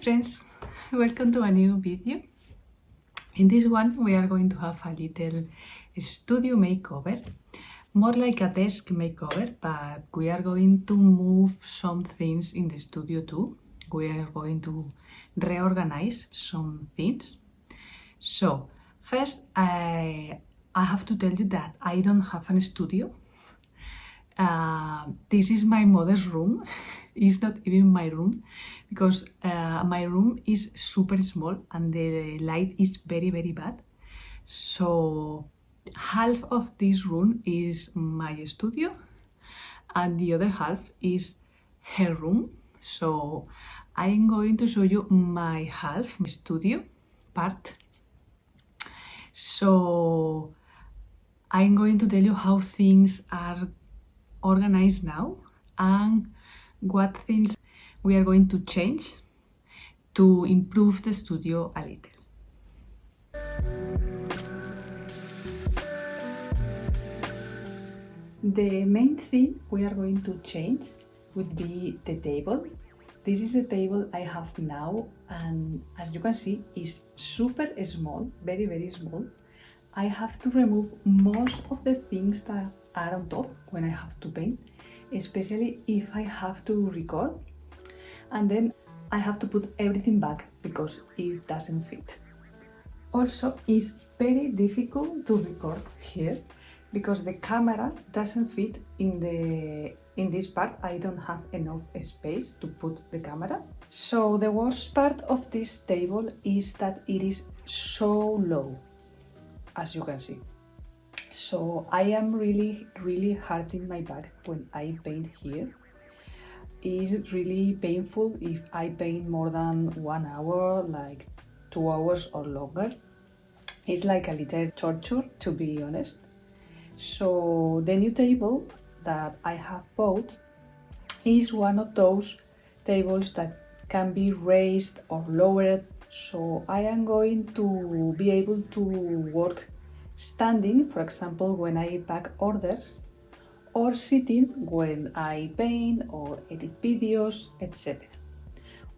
friends, welcome to a new video. In this one we are going to have a little studio makeover, more like a desk makeover, but we are going to move some things in the studio too. We are going to reorganize some things. So first I have to tell you that I don't have a studio. This is my mother's room. It's not even my room because my room is super small and the light is very bad. So half of this room is my studio and the other half is her room. So I'm going to show you my half, my studio part. So I'm going to tell you how things are organized now and what things we are going to change to improve the studio a little. The main thing we are going to change would be the table. This is the table I have now, and as you can see, it's super small, very small. I have to remove most of the things that are on top when I have to paint, especially if I have to record, and then I have to put everything back because it doesn't fit. Also, it's very difficult to record here because the camera doesn't fit in this part. I don't have enough space to put the camera. So the worst part of this table is that it is so low, as you can see. So I am really hurting my back when I paint here. It's really painful if I paint more than 1 hour, like 2 hours or longer. It's like a little torture, to be honest. So the new table that I have bought is one of those tables that can be raised or lowered. So I am going to be able to work standing, for example, when I pack orders, or sitting when I paint or edit videos, etc.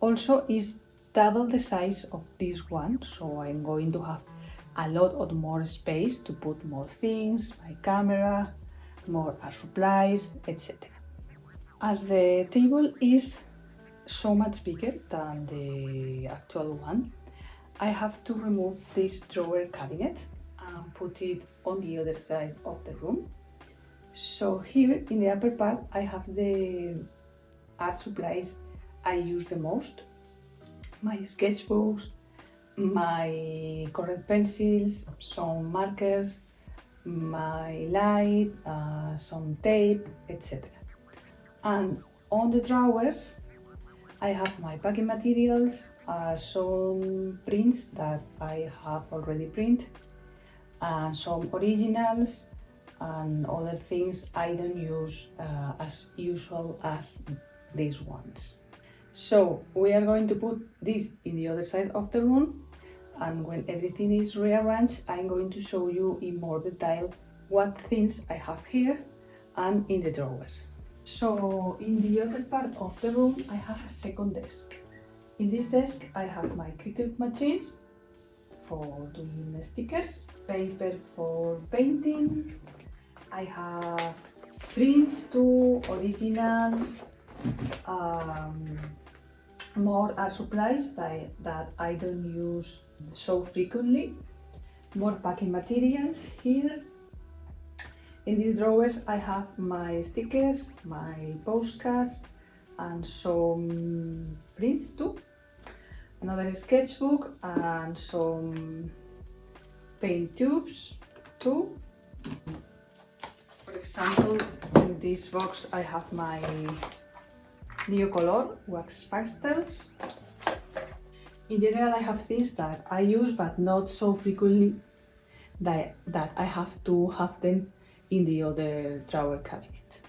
Also, is double the size of this one, so I'm going to have a lot of more space to put more things, my camera, more art supplies, etc. As the table is so much bigger than the actual one, I have to remove this drawer cabinet and put it on the other side of the room. So here in the upper part I have the art supplies I use the most, my sketchbooks, my colored pencils, some markers, my light, some tape, etc. And on the drawers I have my packing materials, some prints that I have already printed, and some originals and other things I don't use as usual as these ones. So we are going to put this in the other side of the room, and when everything is rearranged I'm going to show you in more detail what things I have here and in the drawers. So in the other part of the room I have a second desk. In this desk I have my Cricut machines for doing stickers, paper for painting, I have prints too, originals, more art supplies that I don't use so frequently, more packing materials here. In these drawers I have my stickers, my postcards and some prints too, another sketchbook and some paint tubes too. For example, in this box I have my Neocolor wax pastels. In general I have things that I use but not so frequently that I have to have them in the other drawer cabinet.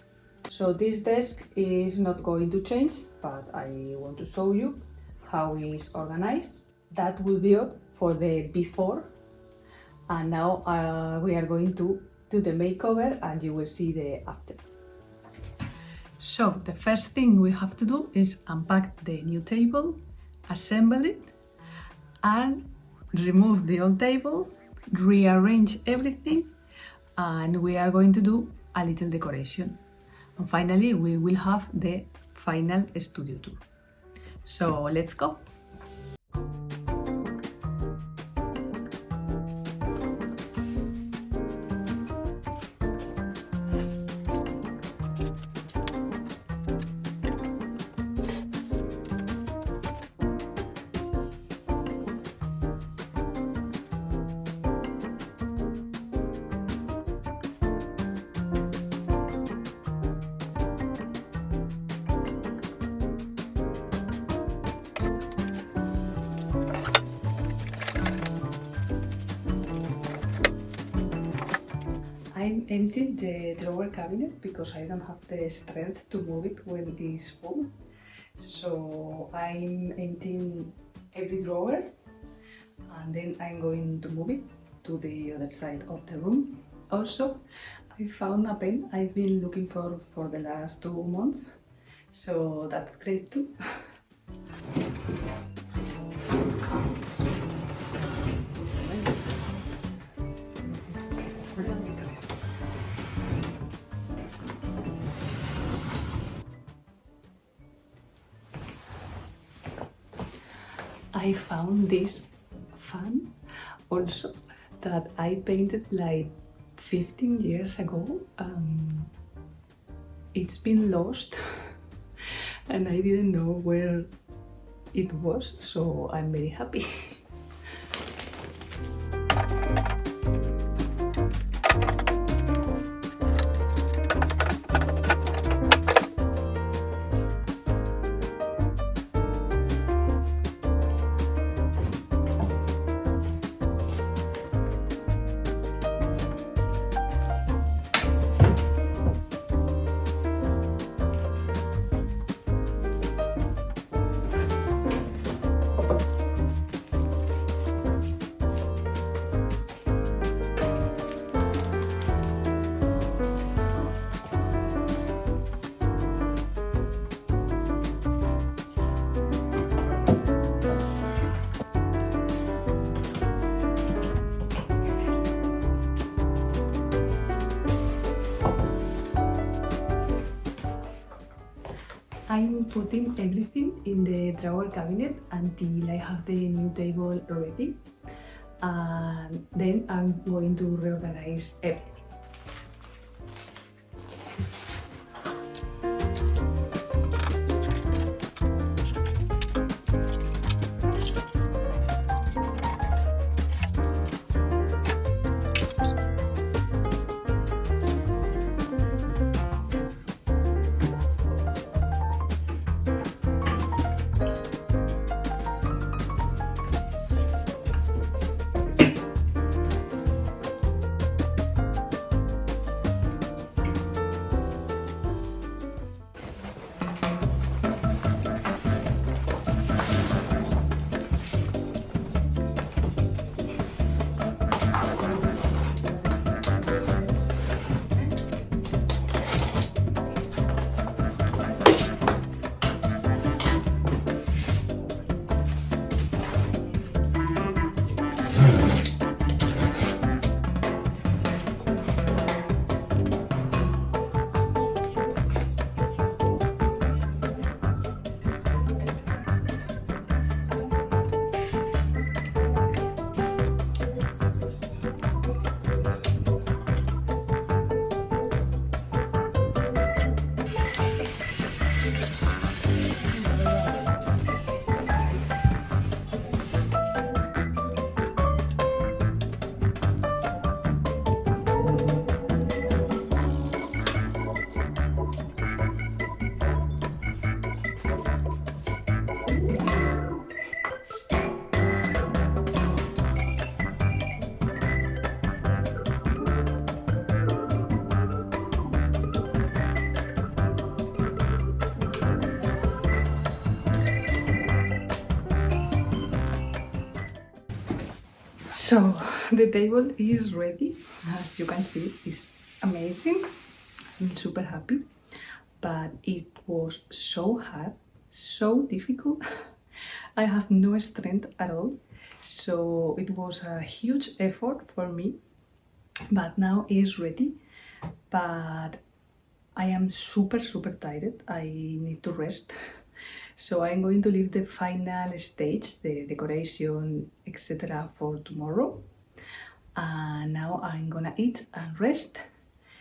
So this desk is not going to change, but I want to show you how it is organized. That will be it for the before, and now we are going to do the makeover and you will see the after. So the first thing we have to do is unpack the new table assemble it, and remove the old table, rearrange everything, and we are going to do a little decoration. And finally, we will have the final studio tour. So let's go. I emptied the drawer cabinet because I don't have the strength to move it when it's full. So I'm emptying every drawer and then I'm going to move it to the other side of the room. Also, I found a pen I've been looking for the last 2 months, so that's great too. I found this fan also that I painted like 15 years ago. It's been lost and I didn't know where it was, so I'm very happy. I'm putting everything in the drawer cabinet until I have the new table ready, and then I'm going to reorganize everything. So the table is ready. As you can see, it's amazing. I'm super happy, but it was so hard, so difficult I have no strength at all, so it was a huge effort for me, but now it is ready. But I am super tired. I need to rest. So I'm going to leave the final stage, the decoration, etc. for tomorrow. And now I'm gonna eat and rest.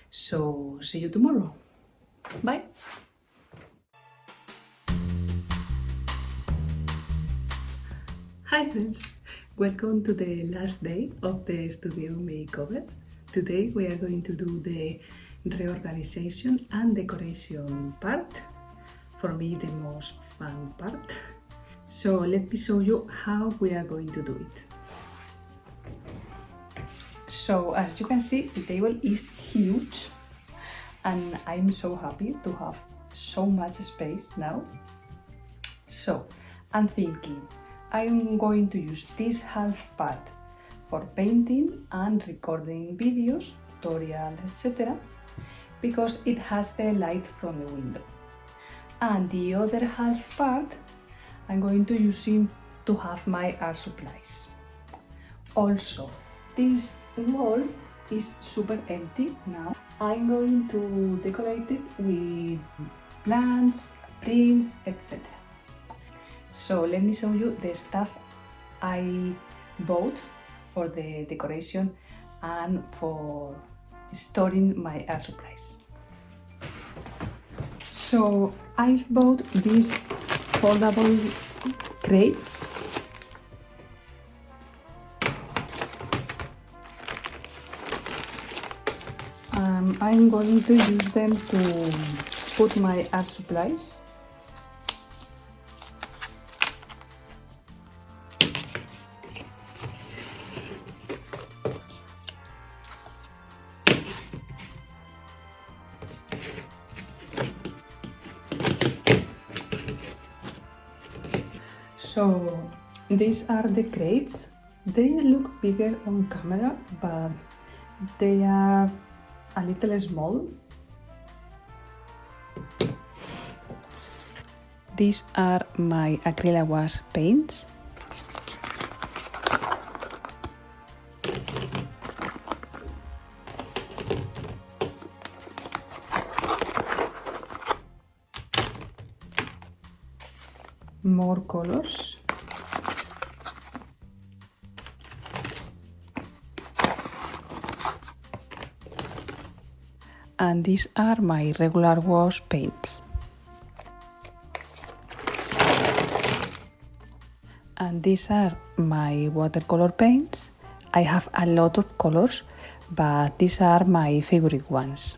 So see you tomorrow. Bye. Hi friends, welcome to the last day of the studio makeover. Today we are going to do the reorganization and decoration part. For me, the most fun part. So let me show you how we are going to do it. So as you can see, the table is huge and I'm so happy to have so much space now. So I'm thinking I'm going to use this half part for painting and recording videos, tutorials, etc. because it has the light from the window. And the other half part I'm going to use it to have my art supplies. Also, this wall is super empty now. I'm going to decorate it with plants, prints, etc. So let me show you the stuff I bought for the decoration and for storing my art supplies. So I've bought these foldable crates. I'm going to use them to put my art supplies. So these are the crates. They look bigger on camera, but they are a little small. These are my acrylic wash paints. More colors. And these are my regular wash paints. And these are my watercolor paints. I have a lot of colors, but these are my favorite ones.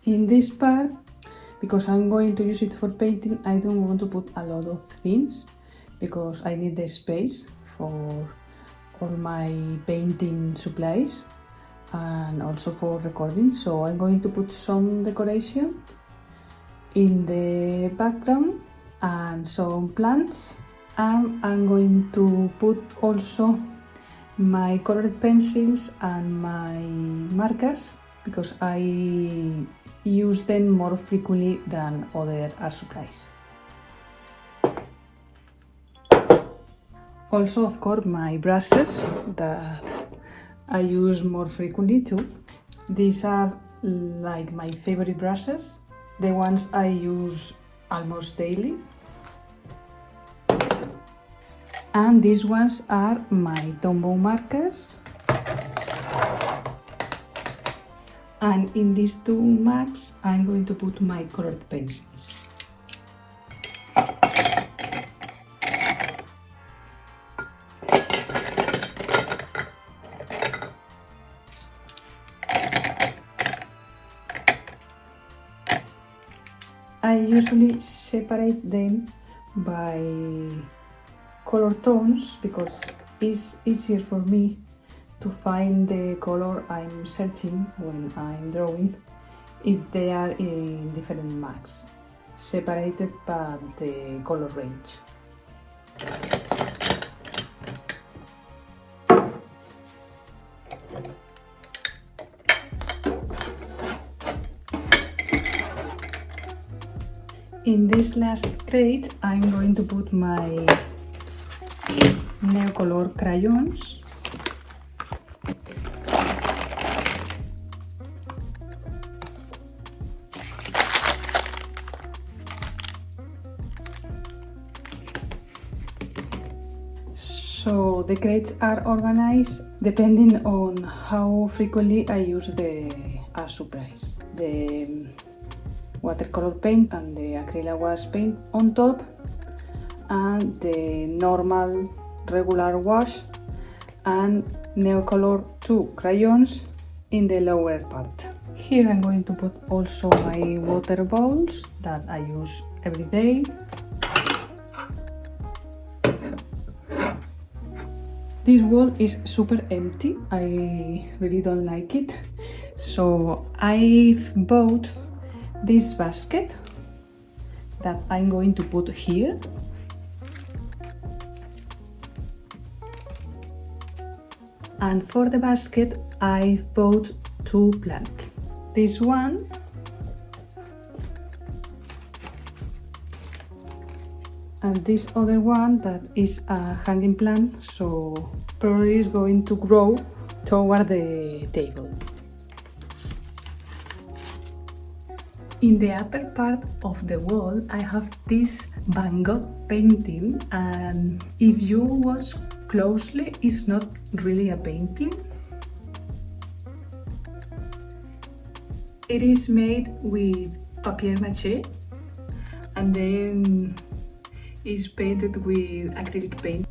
In this part, because I'm going to use it for painting, I don't want to put a lot of things because I need the space for all my painting supplies and also for recording. So I'm going to put some decoration in the background and some plants, and I'm going to put also my colored pencils and my markers because I use them more frequently than other art supplies. Also, of course, my brushes that I use more frequently too. These are like my favorite brushes, the ones I use almost daily. And these ones are my Tombow markers. And in these two marks, I'm going to put my colored pencils. I usually separate them by color tones because it's easier for me to find the color I'm searching when I'm drawing if they are in different marks, separated by the color range. In this last crate, I'm going to put my Neocolor crayons. So the crates are organized depending on how frequently I use the art supplies. The watercolor paint and the acrylic wash paint on top, and the normal regular wash and Neocolor 2 crayons in the lower part. Here I'm going to put also my water bowls that I use every day. This wall is super empty, I really don't like it, so I've bought this basket that I'm going to put here. And for the basket I've bought two plants. This one and this other one that is a hanging plant, so probably is going to grow toward the table. In the upper part of the wall I have this Van Gogh painting, and if you watch closely, it's not really a painting. It is made with papier-mâché and then is painted with acrylic paint.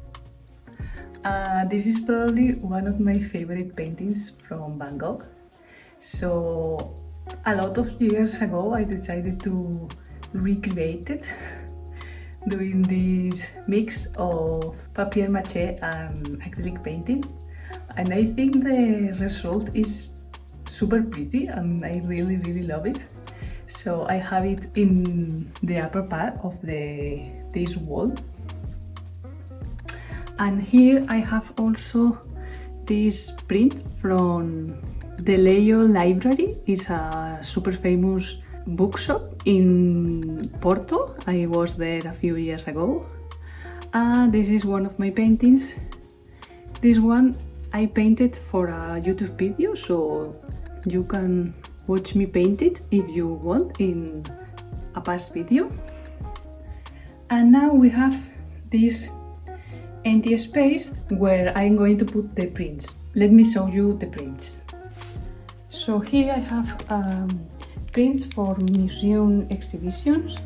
This is probably one of my favorite paintings from Van Gogh. So a lot of years ago I decided to recreate it, doing this mix of papier-mâché and acrylic painting, and I think the result is super pretty and I really love it. So I have it in the upper part of this wall. And here I have also this print from the Leo Library. It's a super famous bookshop in Porto. I was there a few years ago. And this is one of my paintings. This one I painted for a YouTube video, so you can watch me paint it if you want in a past video. And now we have this empty space where I'm going to put the prints. Let me show you the prints. So here I have prints for museum exhibitions,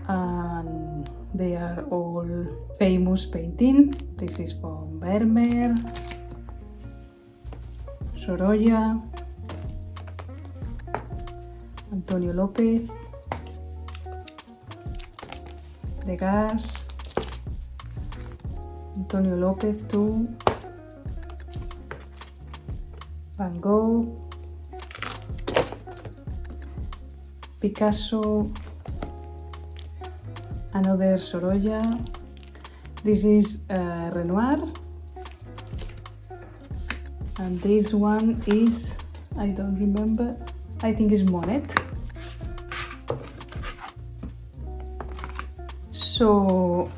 and they are all famous painting. This is from Vermeer, Sorolla, Antonio López, Degas, Antonio López too, Van Gogh, Picasso, another Sorolla. This is Renoir, and this one is, I don't remember, I think it's Monet. So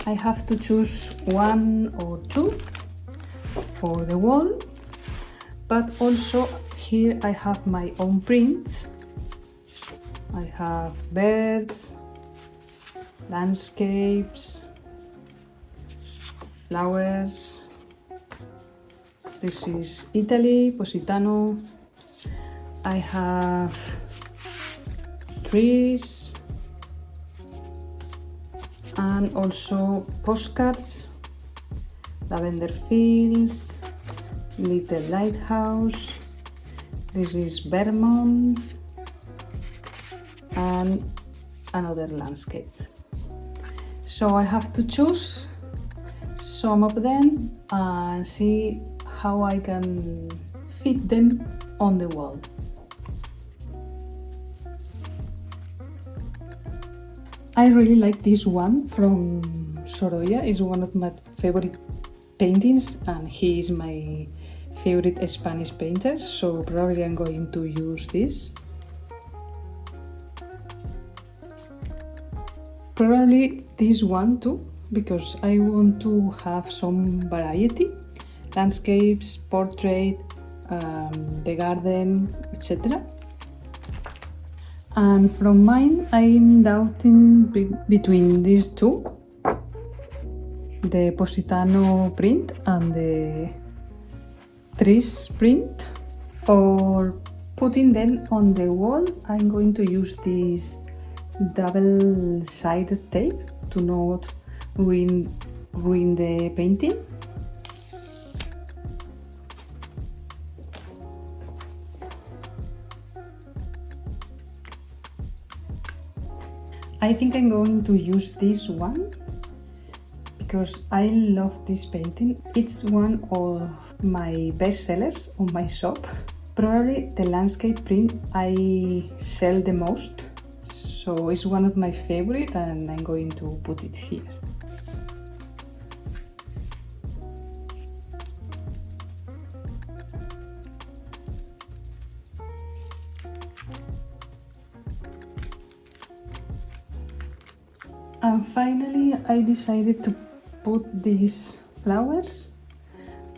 I have to choose one or two for the wall, but also here I have my own prints. I have birds, landscapes, flowers. This is Italy, Positano. I have trees and also postcards, lavender fields, little lighthouse. This is Vermont and another landscape. So I have to choose some of them and see how I can fit them on the wall. I really like this one from Sorolla. It's one of my favorite paintings and he is my favorite Spanish painter, so probably I'm going to use this. probably this one too, because I want to have some variety. Landscapes, portrait, the garden, etc. And from mine, I'm doubting between these two, the Positano print and the trees print. For putting them on the wall, I'm going to use this double-sided tape to not ruin the painting. I think I'm going to use this one because I love this painting. It's one of my best sellers on my shop. Probably the landscape print I sell the most, so it's one of my favorite and I'm going to put it here. And finally, I decided to put these flowers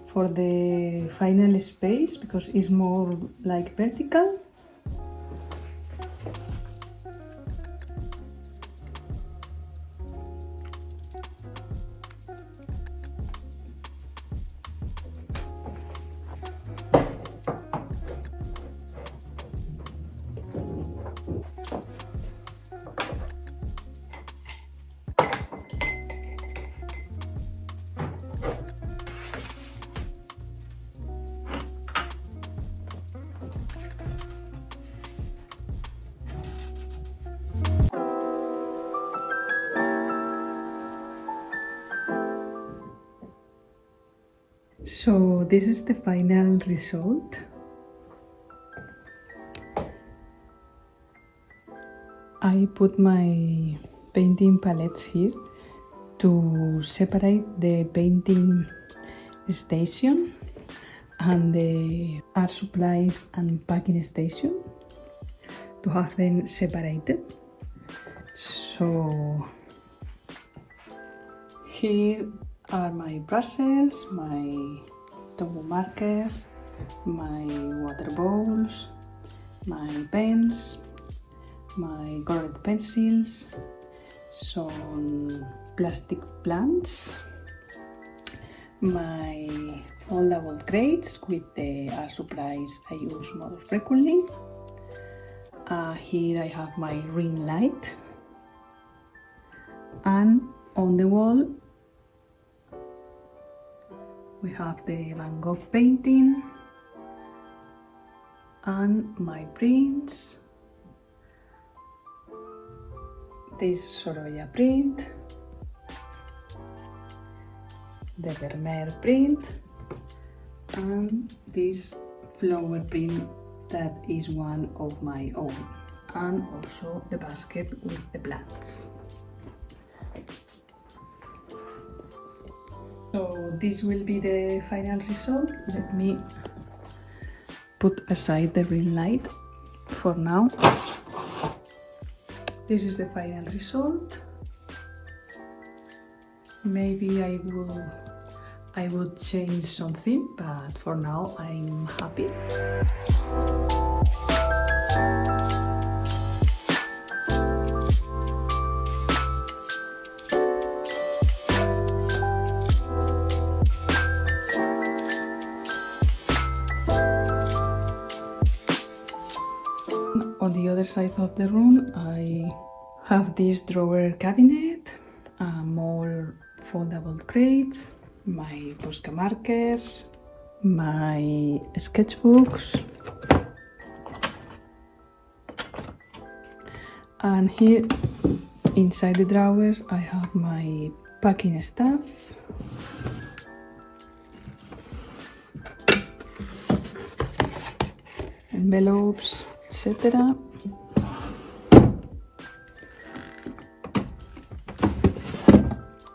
for the final space because it's more like vertical. So this is the final result. I put my painting palettes here to separate the painting station and the art supplies and packing station, to have them separated. So here are my brushes, my Tombow markers, my water bowls, my pens, my colored pencils, some plastic plants, my foldable crates with the art supplies I use more frequently. Here I have my ring light, and on the wall we have the Van Gogh painting and my prints, this Sorolla print, the Vermeer print, and this flower print that is one of my own, and also the basket with the plants. So this will be the final result. Let me put aside the ring light for now. This is the final result. Maybe I would change something, but for now I'm happy. On the other side of the room, I have this drawer cabinet, more foldable crates, my Posca markers, my sketchbooks, and here inside the drawers I have my packing stuff, envelopes, etc.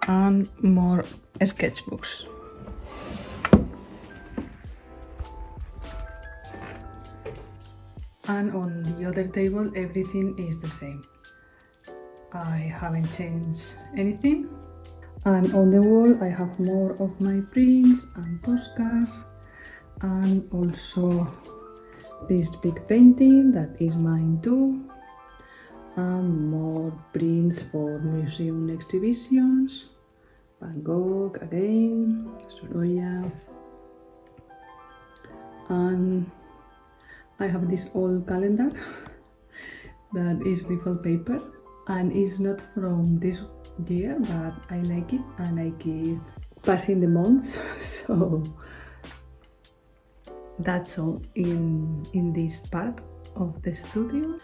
And more sketchbooks. And on the other table everything is the same. I haven't changed anything. And on the wall I have more of my prints and postcards, and also this big painting that is mine too, and more prints for museum exhibitions, Van Gogh again, Sorolla, and I have this old calendar that is riffle paper and it's not from this year, but I like it and I keep passing the months. So that's all in this part of the studio.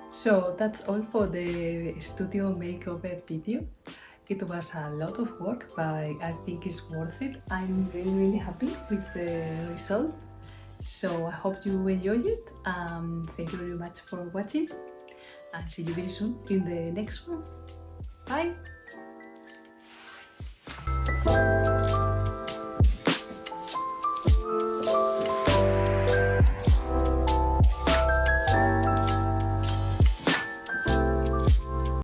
So that's all for the studio makeover video. It was a lot of work, but I think it's worth it. I'm really happy with the result. So I hope you enjoyed it. Thank you very much for watching and see you very soon in the next one. Bye!